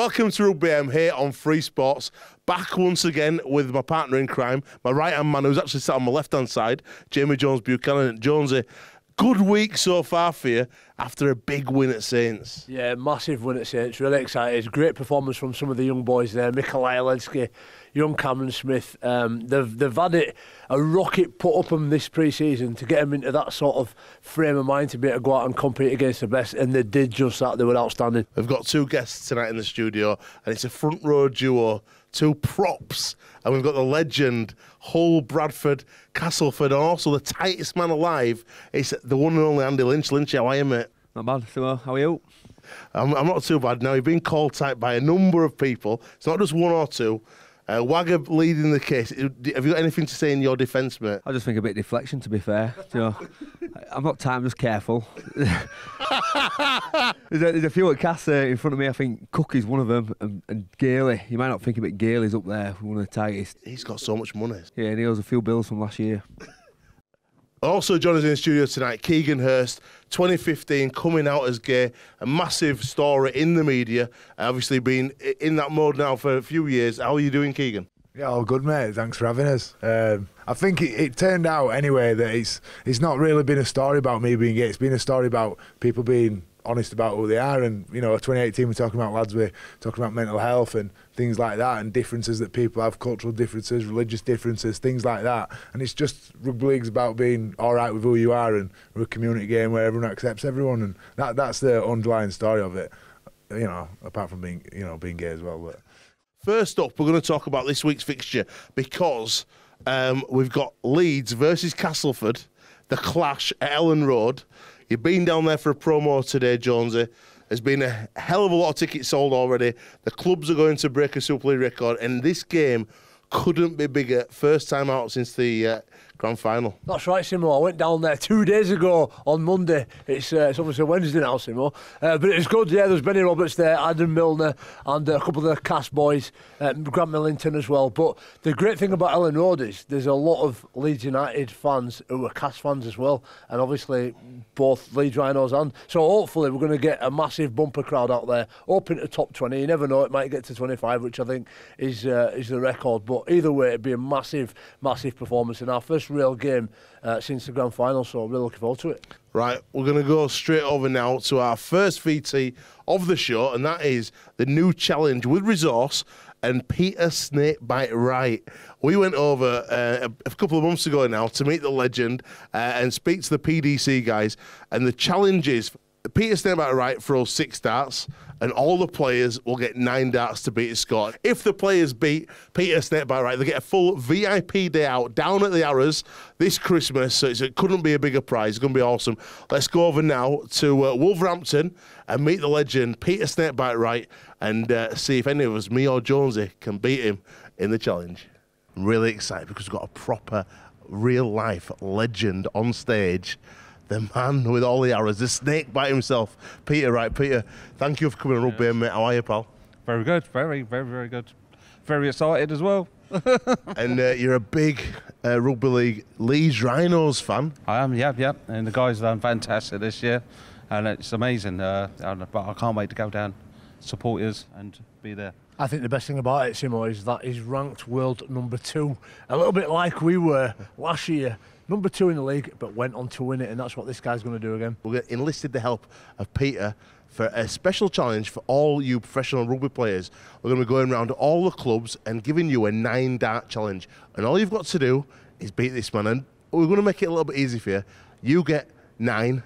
Welcome to Rugby. I'm here on Free Sports, back once again with my partner in crime, my right-hand man who's actually sat on my left-hand side, Jamie Jones-Buchanan. Jonesy, good week so far for you after a big win at Saints. Yeah, massive win at Saints. Really excited. Great performance from some of the young boys there. Mikolaj Lensky, young Cameron Smith. They've had a rocket put up them this pre-season to get them into that sort of frame of mind to be able to go out and compete against the best, and they did just that. They were outstanding. We've got two guests tonight in the studio, and it's a front row duo, two props, and we've got the legend Hull, Bradford, Castleford, and also the tightest man alive. It's the one and only Andy Lynch. Lynch, how are you, mate? Not bad, Simo. How are you? I'm not too bad. Now, you've been called tight by a number of people. It's not just one or two. Wagger leading the case. Have you got anything to say in your defence, mate? I just think a bit of deflection, to be fair. You know, I'm not tight, I'm just careful. there's a few at Cass in front of me. I think Cookie's one of them, and Gailey. You might not think about Gailey's up there, one of the tightest. He's got so much money. Yeah, and he owes a few bills from last year. Also joining us in the studio tonight, Keegan Hirst, 2015, coming out as gay, a massive story in the media, obviously been in that mode now for a few years. How are you doing, Keegan? Yeah, all good, mate. Thanks for having us. I think it turned out anyway that it's not really been a story about me being gay. It's been a story about people being honest about who they are. And, you know, 2018 we're talking about lads, we're talking about mental health and things like that, and differences that people have, cultural differences, religious differences, things like that. And it's just, rugby league's about being all right with who you are, and we're a community game where everyone accepts everyone, and that's the underlying story of it, you know, apart from being gay as well. But first up, we're going to talk about this week's fixture, because we've got Leeds versus Castleford, the clash at Ellen Road. You've been down there for a promo today, Jonesy. There's been a hell of a lot of tickets sold already. The clubs are going to break a Super League record, and this game couldn't be bigger. First time out since the grand final. That's right, Simo. I went down there 2 days ago on Monday. It's obviously Wednesday now, Simo. But it was good. Yeah, there's Benny Roberts there, Adam Milner, and a couple of the cast boys, Grant Millington as well. But the great thing about Ellen Road is there's a lot of Leeds United fans who are cast fans as well, and obviously both Leeds Rhinos and. So hopefully we're going to get a massive bumper crowd out there, up into top 20. You never know, it might get to 25, which I think is the record. But either way, it'd be a massive, massive performance in our first real game since the grand final, so really looking forward to it. Right, we're going to go straight over now to our first VT of the show, and that is the new challenge with resource and Peter Snakebite Wright. We went over a couple of months ago now to meet the legend and speak to the PDC guys, and the challenge is Peter Snakebite Wright throws 6 darts, and all the players will get 9 darts to beat his score. If the players beat Peter Snakebite Wright, they get a full VIP day out down at the Arrows this Christmas, so it couldn't be a bigger prize. It's going to be awesome. Let's go over now to Wolverhampton and meet the legend Peter Snakebite Wright, and see if any of us, me or Jonesy, can beat him in the challenge. I'm really excited because we've got a proper real-life legend on stage. The man with all the arrows, the snake bite himself, Peter Wright. Peter, thank you for coming on Rugby, mate. How are you, pal? Very good, very, very, very good. Very excited as well. And you're a big Rugby League Leeds Rhinos fan. I am, yeah. And the guys have done fantastic this year, and it's amazing. But I can't wait to go down, support us, and be there. I think the best thing about it, Simo, is that he's ranked world #2, a little bit like we were last year. #2 in the league, but went on to win it, and that's what this guy's going to do again. We enlisted the help of Peter for a special challenge for all you professional rugby players. We're going to be going around to all the clubs and giving you a 9-dart challenge. And all you've got to do is beat this man. And we're going to make it a little bit easy for you. You get 9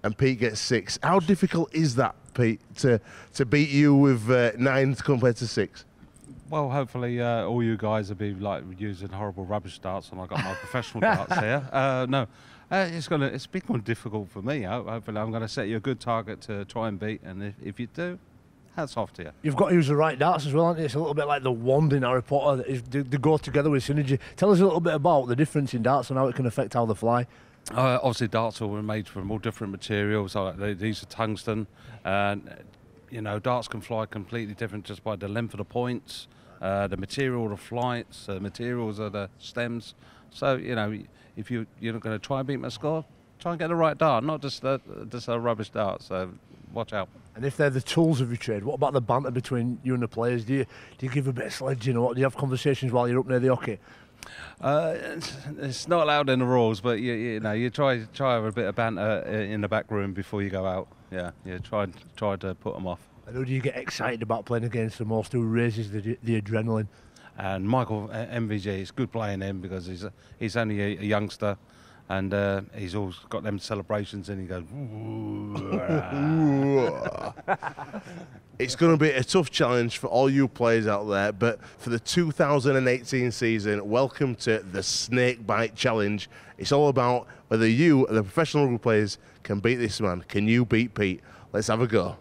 and Pete gets 6. How difficult is that, Pete, to beat you with 9 compared to 6? Well, hopefully all you guys will be like using horrible rubbish darts, and I got my professional darts here. No, it's been more difficult for me. Hopefully, I'm going to set you a good target to try and beat, and if you do, hats off to you. You've got to use the right darts as well, aren't you? It's a little bit like the wand in Harry Potter. They go together with synergy. Tell us a little bit about the difference in darts and how it can affect how they fly. Obviously, darts are made from all different materials. These are tungsten, and you know, darts can fly completely different just by the length of the points. The material of the flights, the materials of the stems. So, you know, if you're not going to try and beat my score, try and get the right dart, not just a rubbish dart. So watch out. And if they're the tools of your trade, what about the banter between you and the players? Do you give a bit of sledging, or what? Do you have conversations while you're up near the hockey? It's not allowed in the rules, but you know, you try have a bit of banter in the back room before you go out. Yeah, try to put them off. I know, do you get excited about playing against the most who raises the adrenaline? And Michael MVG, it's good playing him because he's only a youngster, and he's always got them celebrations, and he goes. It's going to be a tough challenge for all you players out there, but for the 2018 season, welcome to the Snakebite Challenge. It's all about whether you, the professional rugby players, can beat this man. Can you beat Pete? Let's have a go.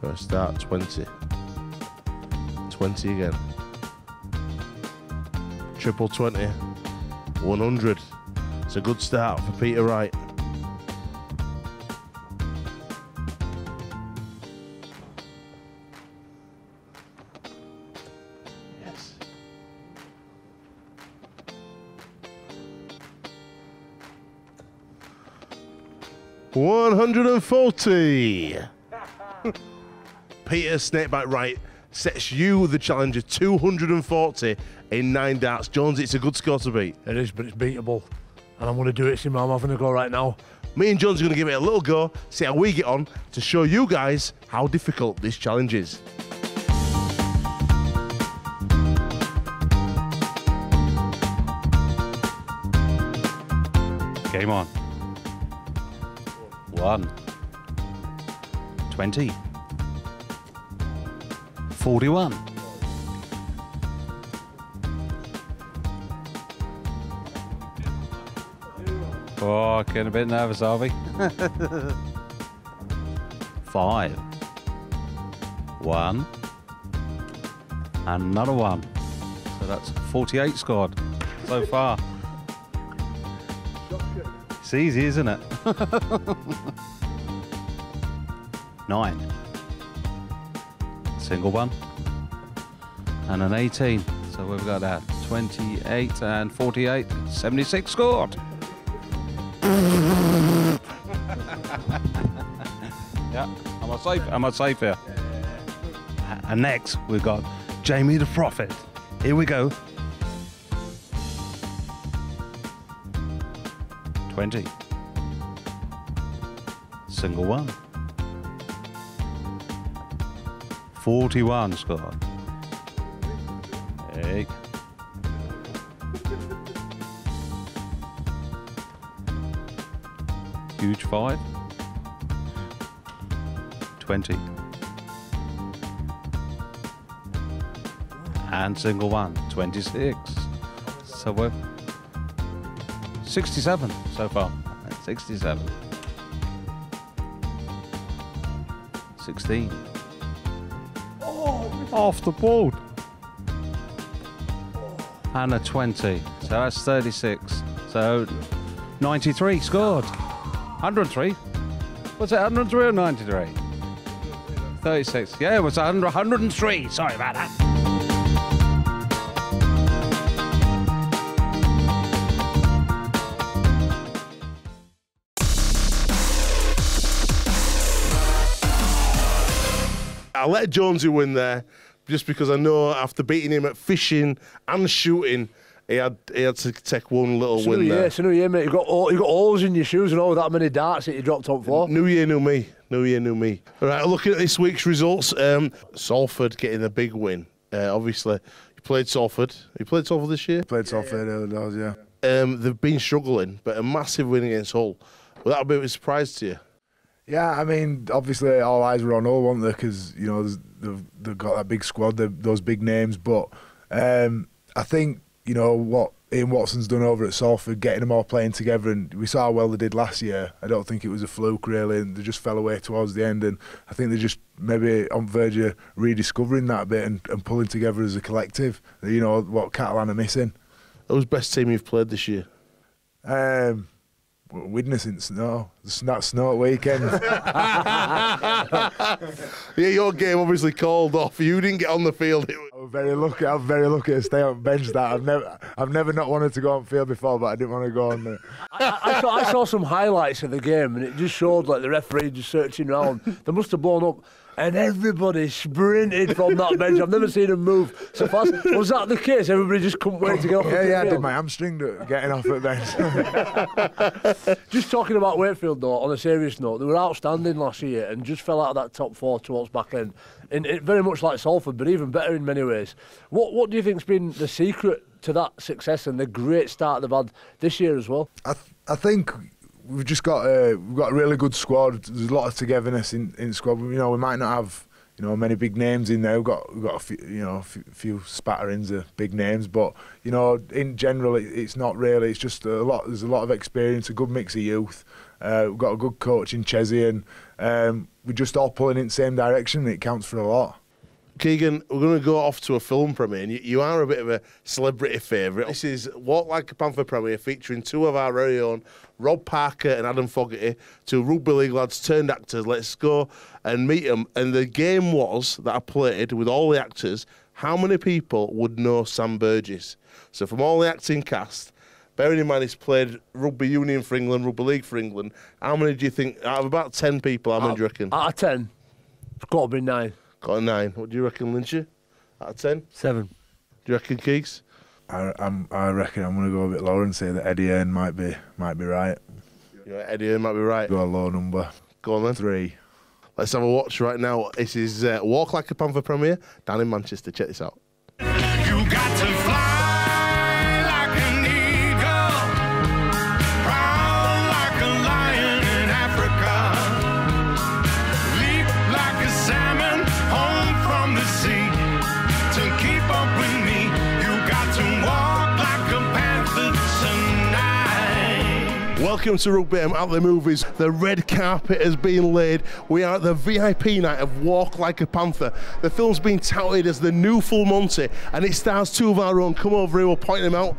First start, 20. 20 again. Triple 20. 100. It's a good start for Peter Wright. Yes. $140. Peter Snakebite Wright sets you the challenge of 240 in 9 darts. Jones, it's a good score to beat. It is, but it's beatable. And I'm going to do it, Simon. I'm having a go right now. Me and Jones are going to give it a little go, see how we get on, to show you guys how difficult this challenge is. Game on. 1. 20. 41. Oh, getting a bit nervous, are we? 5. 1. Another 1. So that's 48 scored so far. It's easy, isn't it? 9. Single 1. And an 18. So we've got that. 28 and 48. 76 scored. Yeah, am I safe here? And next we've got Jamie the Prophet. Here we go. 20. Single 1. 41 scored. Hey. Huge 5. 20. And single 1. 26. So we're 67 so far. 67. 16. Off the board. And a 20. So that's 36. So 93 scored. 103. Was it 103 or 93? 36. Yeah, it was 103. Sorry about that. I let Jonesy win there just because I know after beating him at fishing and shooting, he had to take one little win there. It's a new year, mate. You got holes in your shoes and all that many darts that you dropped on floor. New year, new me. New year, new me. All right, looking at this week's results, Salford getting a big win. Obviously, you played Salford. You played Salford this year? Played Salford early doors, yeah. They've been struggling, but a massive win against Hull. Will that be a surprise to you? Yeah, I mean, obviously all eyes were on Hull, weren't they? Because, you know, they've got that big squad, those big names. But I think, you know, what Ian Watson's done over at Salford, getting them all playing together, and we saw how well they did last year. I don't think it was a fluke really, and they just fell away towards the end, and I think they're just maybe on verge of rediscovering that bit and pulling together as a collective. You know, what Catalan are missing. Who's best team you've played this year? Widnes in snow. That snow weekend. Yeah, your game obviously called off. You didn't get on the field. I'm very lucky to stay on bench. That I've never not wanted to go on field before, but I didn't want to go on there. I saw some highlights of the game, and it just showed like the referee just searching around. They must have blown up, and everybody sprinted from that bench. I've never seen them move so fast. Was that the case? Everybody just couldn't wait to get off. Yeah, I did my hamstring getting off at bench. Just talking about Wakefield though, on a serious note, they were outstanding last year and just fell out of that top 4 towards back end. And it very much like Salford, but even better in many ways. What do you think's been the secret to that success and the great start they've had this year as well? I think we've just got a really good squad. There's a lot of togetherness in the squad. You know, we might not have many big names in there. We've got a few spatterings of big names, but in general it's not really. It's just there's a lot of experience, a good mix of youth. We've got a good coach in Chesney, and we're just all pulling in the same direction, and it counts for a lot. Keegan, we're going to go off to a film premiere, and you are a bit of a celebrity favourite. This is Walk Like a Panther premiere, featuring 2 of our very own, Rob Parker and Adam Fogarty, 2 rugby league lads turned actors. Let's go and meet them. And the game was that I played with all the actors, how many people would know Sam Burgess? So from all the acting cast, bearing in mind he's played rugby union for England, rugby league for England, how many do you think, out of about 10 people, how many do you reckon? Out of 10, it's got to be 9. Got a 9. What do you reckon, Lynchy? Out of 10? 7. Do you reckon, Keeks? I reckon I'm going to go a bit lower and say that Eddie Hearn might be right. Eddie Hearn might be right. Go a low number. Go on then. 3. Let's have a watch right now. This is Walk Like a Panther premiere down in Manchester. Check this out. You got to fly like an eagle, proud like a lion in Africa, leap like a salmon home from the sea. To keep up with me, you got to walk like a panther tonight. Welcome to Rugby at the Movies. The red carpet has been laid. We are at the VIP night of Walk Like a Panther. The film's been touted as the new Full Monty, and it stars 2 of our own. Come over here, we'll point them out.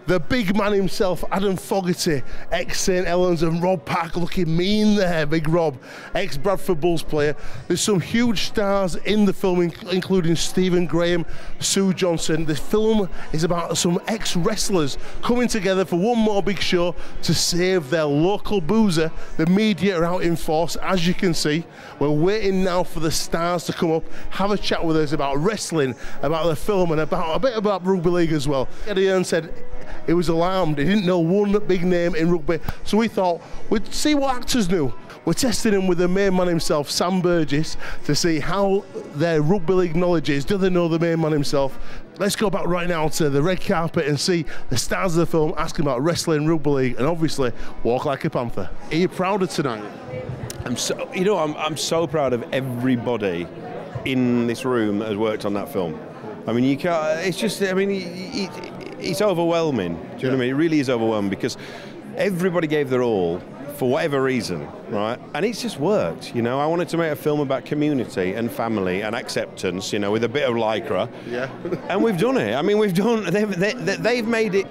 The big man himself, Adam Fogarty, ex-St Helens, and Rob Parker, looking mean there, big Rob, ex-Bradford Bulls player. There's some huge stars in the film, including Stephen Graham, Sue Johnson. The film is about some ex-wrestlers coming together for one more big show to save their local boozer. The media are out in force, as you can see. We're waiting now for the stars to come up, have a chat with us about wrestling, about the film, and about a bit about rugby league as well. Eddie Hearn said he was alarmed. He didn't know one big name in rugby, so we thought we'd see what actors knew. We're testing him with the main man himself, Sam Burgess, to see how their rugby league knowledge is. Do they know the main man himself? Let's go back right now to the red carpet and see the stars of the film asking about wrestling, rugby league, and obviously Walk Like a Panther. Are you proud of tonight? I'm so proud of everybody in this room that has worked on that film. I mean, you can't. It's just. I mean, it's overwhelming. Do you know what I mean? It really is overwhelming because everybody gave their all for whatever reason, right? And it's just worked. I wanted to make a film about community and family and acceptance. With a bit of lycra. Yeah. And we've done it. I mean, we've done. They've made it.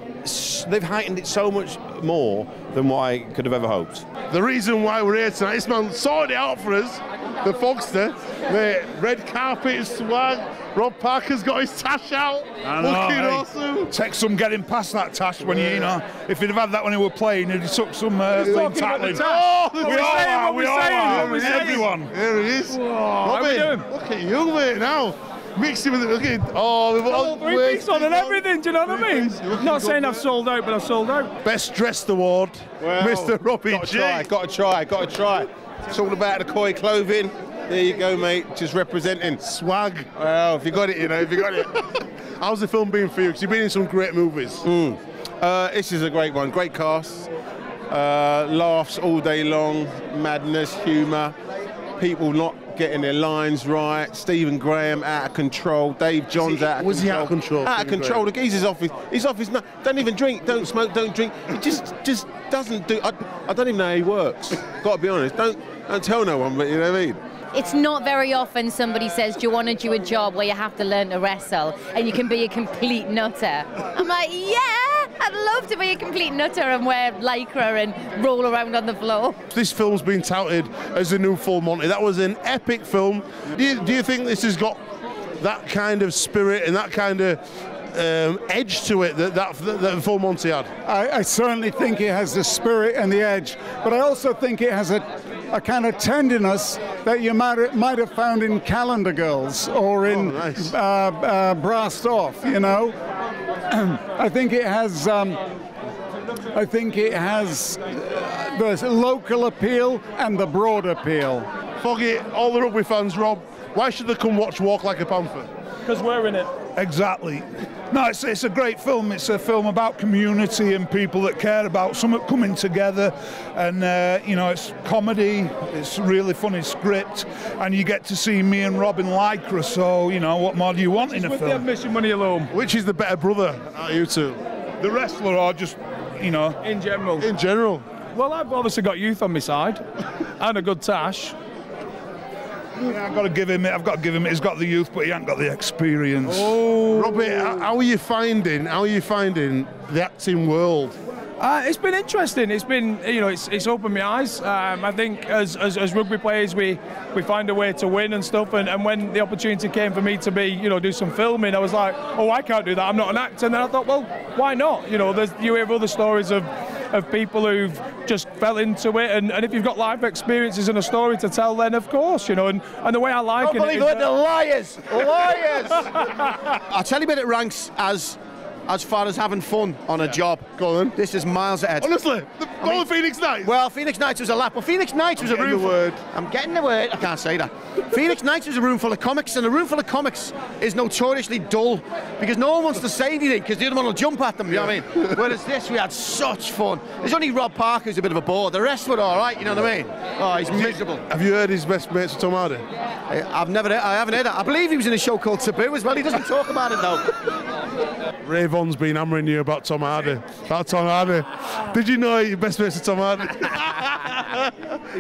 They've heightened it so much more than what I could have ever hoped. The reason why we're here tonight, this man sorted it out for us, the Fogster, the red carpet swag. Rob Parker's got his tash out. Looking awesome. Take some getting past that tash when if he'd have had that when he were playing, he'd have took some tackling. We all are. Everyone. There he is. How we doing? Look at you, mate, now. Mixing with it, look at we've all 3 pieces on and everything, do you know what I mean? Not saying I've sold out, but I've sold out. Best dressed award, Mr. Robbie G. Got to try. It's all about the Koi clothing. There you go, mate. Just representing. Swag. Well, if you got it, if you got it. How's the film been for you? Because you've been in some great movies. This is a great one. Great cast. Laughs all day long. Madness, humour. people not getting their lines right. Stephen Graham out of control. Dave Johns out of control. Was he out of control? Out of control. The geezer's off his nut. Don't even drink. Don't smoke. Don't drink. He just doesn't do. I don't even know how he works. Got to be honest. Don't tell no one. But you know what I mean. It's not very often somebody says, do you want to do a job where you have to learn to wrestle and you can be a complete nutter? I'm like, yeah, I'd love to be a complete nutter and wear lycra and roll around on the floor. This film's been touted as the new Full Monty. That was an epic film. Do you think this has got that kind of spirit and that kind of edge to it that Full Monty had? I certainly think it has the spirit and the edge, but I also think it has a kind of tenderness that you might have found in Calendar Girls or in Brassed Off, you know. I think it has the local appeal and the broad appeal. Foggy, all the rugby fans, Rob, why should they come watch Walk Like a Panther? Because we're in it. Exactly. No, it's a great film. It's a film about community and people that care about something coming together. And, you know, it's comedy, it's a really funny script, and you get to see me and Rob in lycra, so, you know, what more do you want in a film? With Mission Money Alone. Which is the better brother out of you two? The wrestler or just, you know? In general. In general. Well, I've obviously got youth on my side and a good tash. Yeah, I've got to give him it. He's got the youth, but he ain't got the experience. Oh, Robbie, how are you finding the acting world? It's been interesting. It's been, you know, it's opened my eyes. I think as rugby players, we find a way to win and stuff. And when the opportunity came for me to be, you know, do some filming, I was like, oh, I can't do that. I'm not an actor. And then I thought, well, why not? You know, you hear other stories of people who've just fell into it, and if you've got life experiences and a story to tell, then of course, you know, and the way I like it. Believe it, the liars! I'll tell you about it ranks as far as having fun on a job. Go on. This is miles ahead. Honestly, the Phoenix Nights. Well, Phoenix Nights was a lap. Well, Phoenix Nights was a room. I'm getting the word. I can't say that. Phoenix Nights was a room full of comics, and a room full of comics is notoriously dull because no one wants to say anything because the other one will jump at them. You know what I mean? Whereas this, we had such fun. There's only Rob Parker who's a bit of a bore. The rest were all right. You know what I mean? Oh, he's miserable. Have you heard his best mates with Tom Hardy? I haven't heard that. I believe he was in a show called Taboo as well. He doesn't talk about it though. Ray Vaughan's been hammering you about Tom Hardy. Did you know your best mates with Tom Hardy?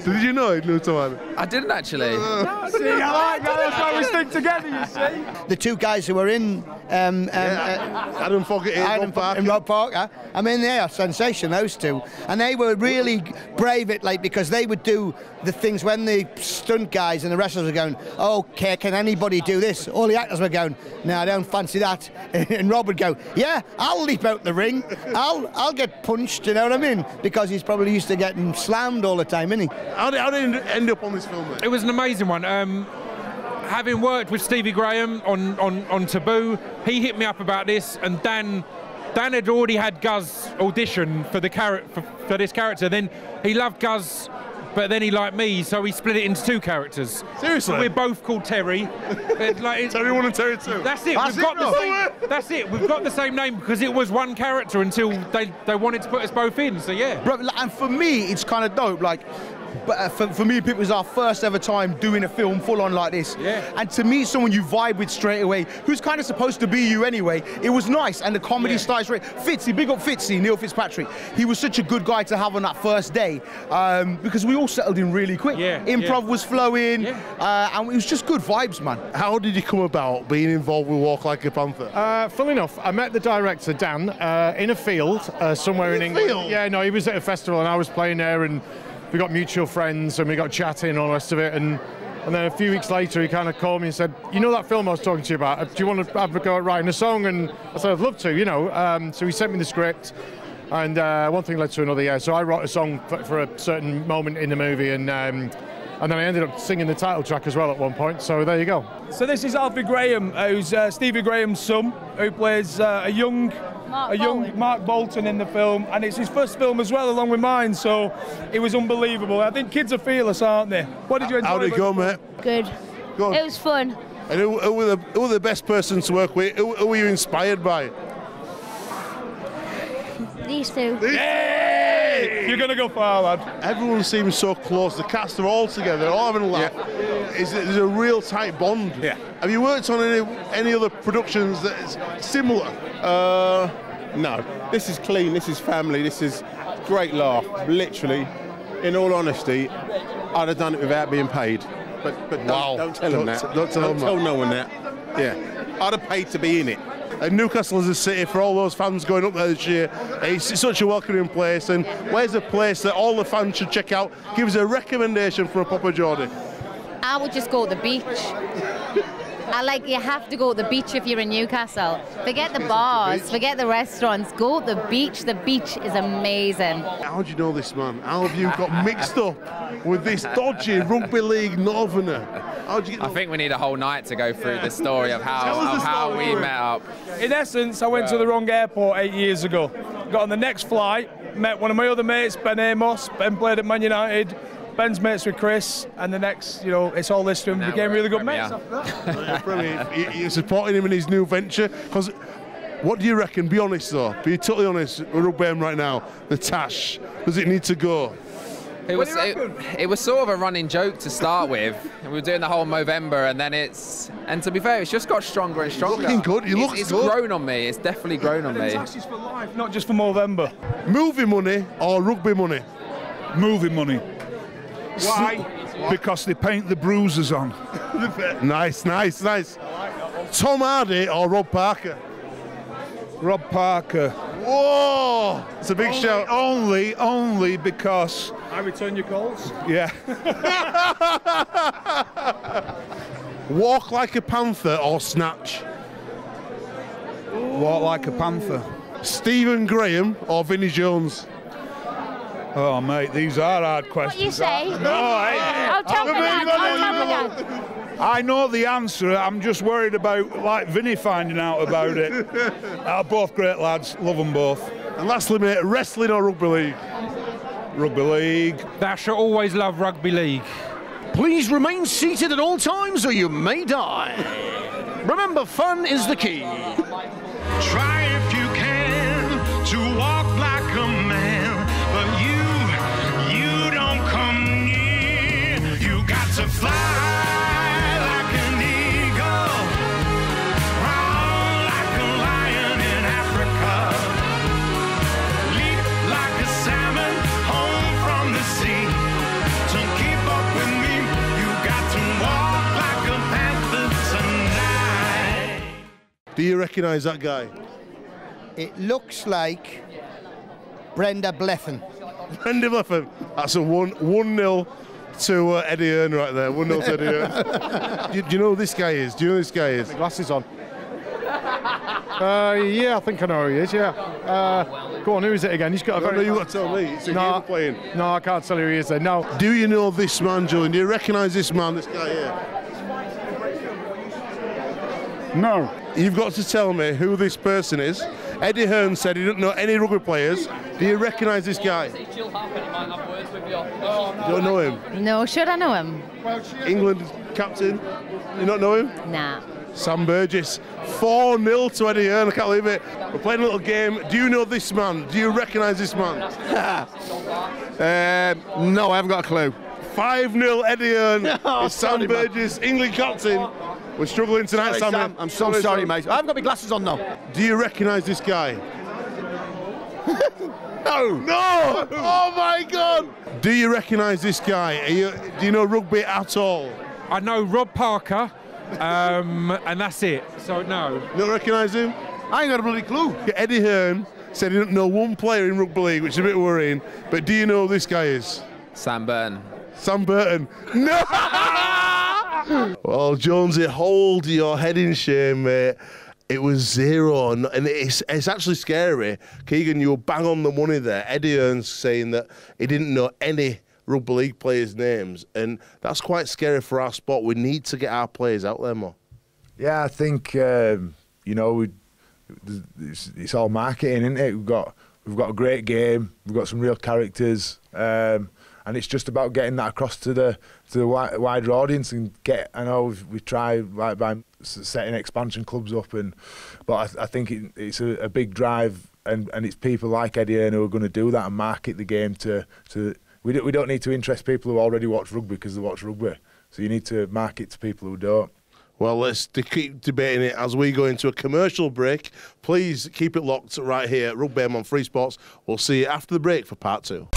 Did you know he knew Tom Hardy? I didn't actually. See, I like that. That's why we stick together, you see. The two guys who were in Adam Foggett and Rob Parker. I mean, they are sensation, those two. And they were really brave because they would do the things when the stunt guys and the wrestlers were going, okay, can anybody do this? All the actors were going, no, I don't fancy that. And Rob would go, yeah, I'll leap out the ring. I'll get punched, you know what I mean? Because he's probably used to getting slammed all the time, isn't he? How did it end up on this film, mate? It was an amazing one. Having worked with Stevie Graham on Taboo, he hit me up about this, and Dan had already had Guz audition for this character. Then he loved Guz, but then he liked me, so he split it into two characters. Seriously? So we're both called Terry. Terry 1 and Terry 2. That's it. That's it. We've got the same name because it was one character until they wanted to put us both in. So yeah. And for me, it's kind of dope. Like, but for me, it was our first ever time doing a film full on like this. Yeah. And to meet someone you vibe with straight away, who's kind of supposed to be you anyway, it was nice. And the comedy started straight. Fitzy, big up Fitzy, Neil Fitzpatrick. He was such a good guy to have on that first day because we all settled in really quick. Yeah. Improv was flowing, and it was just good vibes, man. How did you come about being involved with Walk Like a Panther? Funnily enough, I met the director, Dan, in a field somewhere in England. Field? Yeah, no, he was at a festival and I was playing there, and we got mutual friends and we got chatting and all the rest of it. And then a few weeks later, he kind of called me and said, you know that film I was talking to you about? Do you want to have a go at writing a song? And I said, I'd love to, you know. So he sent me the script, and one thing led to another, yeah. So I wrote a song for a certain moment in the movie, and then I ended up singing the title track as well at one point. So there you go. So this is Alfie Graham, who's Stevie Graham's son, who plays a young Mark Bolton in the film, and it's his first film as well, along with mine, so it was unbelievable. I think kids are fearless, aren't they? What did you enjoy? How did it go, mate? Good. Go on. It was fun. And who were the best person to work with? Who were you inspired by? These two. Hey! You're going to go far, lad. Everyone seems so close. The cast are all together, all having a laugh. There's a real tight bond. Yeah. Have you worked on any other productions that is similar? No. This is clean. This is family. This is great laugh. Literally, in all honesty, I'd have done it without being paid. But don't tell them that. Don't tell no one that. Yeah. I'd have paid to be in it. And Newcastle as a city, for all those fans going up there this year, it's such a welcoming place. And where's a place that all the fans should check out? Give us a recommendation for a Papa Geordie. I would just go to the beach. You have to go to the beach if you're in Newcastle. Forget the bars, forget the restaurants, go to the beach. The beach is amazing. How do you know this man? How have you got mixed up with this dodgy rugby league northerner? I think we need a whole night to go through the story of how we met up. In essence, I went to the wrong airport 8 years ago. Got on the next flight, met one of my other mates, Ben Amos. Ben played at Man United. Ben's mates with Chris, and the next, it's all listed. We became really good mates after that. You're supporting him in his new venture. Because what do you reckon? Be honest though. Be totally honest with Rugby right now. The Tash, does it need to go? It was sort of a running joke to start with. We were doing the whole Movember, and to be fair, it's just got stronger and stronger. Looking good. It's grown on me. It's definitely grown on me. Tash is for life, not just for Movember. Movie money or rugby money? Movie money. Why? Because they paint the bruises on. Nice. Tom Hardy or Rob Parker? Rob Parker. Whoa! It's a big shout. Only because... I return your calls? Yeah. Walk Like a Panther or Snatch? Walk Like a Panther. Stephen Graham or Vinnie Jones? Oh, mate, these are hard questions. What you say? No, I'll tell my dad. I know the answer. I'm just worried about, Vinny finding out about it. They're both great lads. Love them both. And lastly, mate, wrestling or rugby league? Rugby league. Thou shalt always love rugby league. Please remain seated at all times or you may die. Remember, fun is the key. Try if you can to walk like a man, but you don't come near. You got to fly like an eagle, roar like a lion in Africa, leap like a salmon home from the sea. To keep up with me, you got to walk like a panther tonight. Do you recognise that guy? It looks like Brenda Blethyn. Brenda Blethyn. That's a 1-0 to Eddie Hearn right there. 1-0 to Eddie Hearn. do you know who this guy is? Do you know who this guy is? Glasses on. Yeah, I think I know who he is, yeah. Go on, who is it again? He's got a very... No, you've got to tell me. It's a game playing. No, I can't tell you who he is then, no. Do you know this man, Julian? Do you recognise this man, this guy here? No. You've got to tell me who this person is. Eddie Hearn said he didn't know any rugby players. Do you recognise this guy? You don't know him? No, should I know him? England captain. You not know him? Nah. Sam Burgess. 4-0 to Eddie Hearn. I can't believe it. We're playing a little game. Do you know this man? Do you recognise this man? No, I haven't got a clue. 5-0 Eddie Hearn. Oh, It's Sam Burgess, England captain. We're struggling tonight, Sorry, Sam. I'm so sorry, mate. I haven't got my glasses on though. Do you recognise this guy? No. No! Oh my God! Do you recognise this guy? Do you know rugby at all? I know Rob Parker, and that's it. So no. You don't recognise him? I ain't got a bloody clue. Eddie Hearn said he didn't know one player in rugby league, which is a bit worrying. But do you know who this guy is? Sam Burton. Sam Burton. No! Well, Jonesy, hold your head in shame, mate. It was 0, and it's actually scary. Keegan, you were bang on the money there. Eddie Hearn's saying that he didn't know any rugby league players' names, and that's quite scary for our sport. We need to get our players out there more. Yeah, I think it's all marketing, isn't it? We've got a great game. We've got some real characters. And it's just about getting that across to the wider audience and get. I know we try by setting expansion clubs up, but I think it's a big drive and it's people like Eddie Hearn who are going to do that and market the game to. We don't need to interest people who already watch rugby because they watch rugby. So you need to market to people who don't. Well, let's keep debating it as we go into a commercial break. Please keep it locked right here at Rugby on Free Sports. We'll see you after the break for part 2.